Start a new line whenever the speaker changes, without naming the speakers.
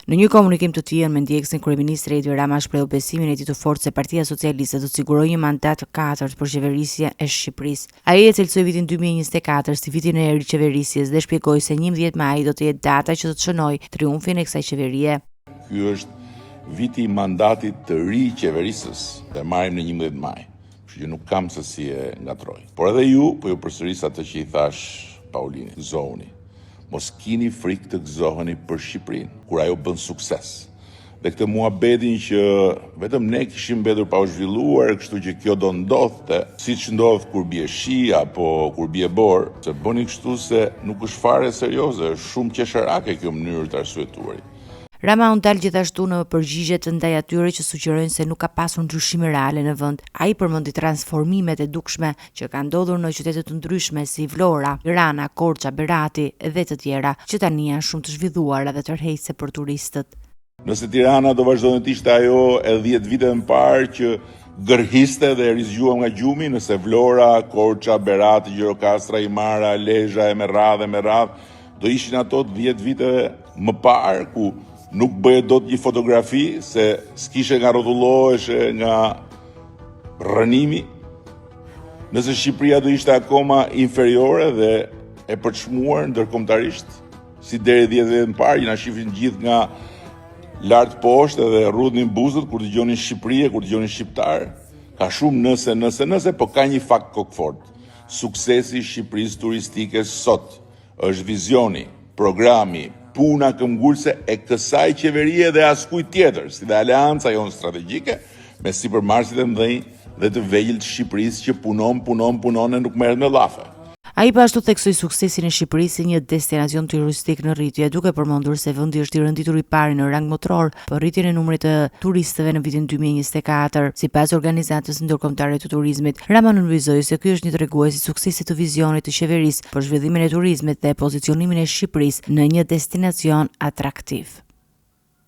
Në një komunikim të tillë me ndjekësin, kryeministri Edi Rama shprehu besimin e tij të fortë se Partia Socialiste do të sigurojë një mandat të katërt për qeverisje e Shqipërisë. Ai e cilësoi vitin 2024 si vitin e riqeverisjes dhe shpjegoi se 11 maj do të jetë data që do të shënojë triumfin e kësaj qeverie.
Ky është viti i mandatit të riqeverisjes dhe marrim në 11 maj. Kështu që nuk kam se si e ngatroj. Por edhe ju po ju përsëris atë që i thash Paulini, gëzohuni. Mos kini frikë të gëzoheni për Shqipërinë, kur ajo bën sukses. Dhe këtë muhabetin që vetëm ne kishim mbetur pa u zhvilluar, kështu që kjo do ndodhte, siç ndodh kur bie shi apo kur bie bor, se bëni kështu se nuk është fare serioze, është shumë qesharake kjo mënyrë të arsyetuarit.
Rama u ndal gjithashtu në përgjigje të ndaj atyre që sugjerojnë se nuk ka pasur ndryshime reale në vend. Ai përmendi transformimet e dukshme që kanë ndodhur në qytete të ndryshme si Vlora, Tirana, Korça, Berati dhe të tjera, që tani janë shumë të zhvilluara dhe tërheqëse për turistët.
Nëse Tirana do vazhdonte të ishte ajo e 10 vite më parë që gërhiste dhe rizgjuam nga gjumi, nëse Vlora, Korça, Berati, Gjirokastra, Imara, Lezhë, e me radhë, do ishin ato 10 vite më parë ku nuk bëhe do të një fotografi se s'kishe nga rrotulloheshe nga rënimi. Nëse Shqipëria do ishte akoma inferiore dhe e përçmuar ndërkombëtarisht, si deri 10 vjet më parë, na shifin gjithë nga lart poshtë dhe rrudhnin buzët kur dëgjonin Shqipëri, kur dëgjonin shqiptar. Ka shumë nëse, po ka një fakt kokfort. Suksesi i Shqipërisë turistike sot është vizioni, programi, puna këmbgulse e kësaj qeverie dhe askujt tjetër, si dhe aleanca jonë strategjike me sipërmarrësit e mëdhenj dhe të vegjël të Shqipërisë që punon e nuk merret me llafe.
Ai pashtu theksoi suksesin e Shqipërisë si një destinacion turistik në rritje, duke përmendur se vendi është i renditur i pari në rang motror për rritjen e numrit të turistëve në vitin 2024. Sipas organizatës ndërkombëtare të turizmit, Rama nënvizoi se ky është një tregues i suksesit të vizionit të qeverisë për zhvillimin e turizmit dhe pozicionimin e Shqipërisë në një destinacion atraktiv.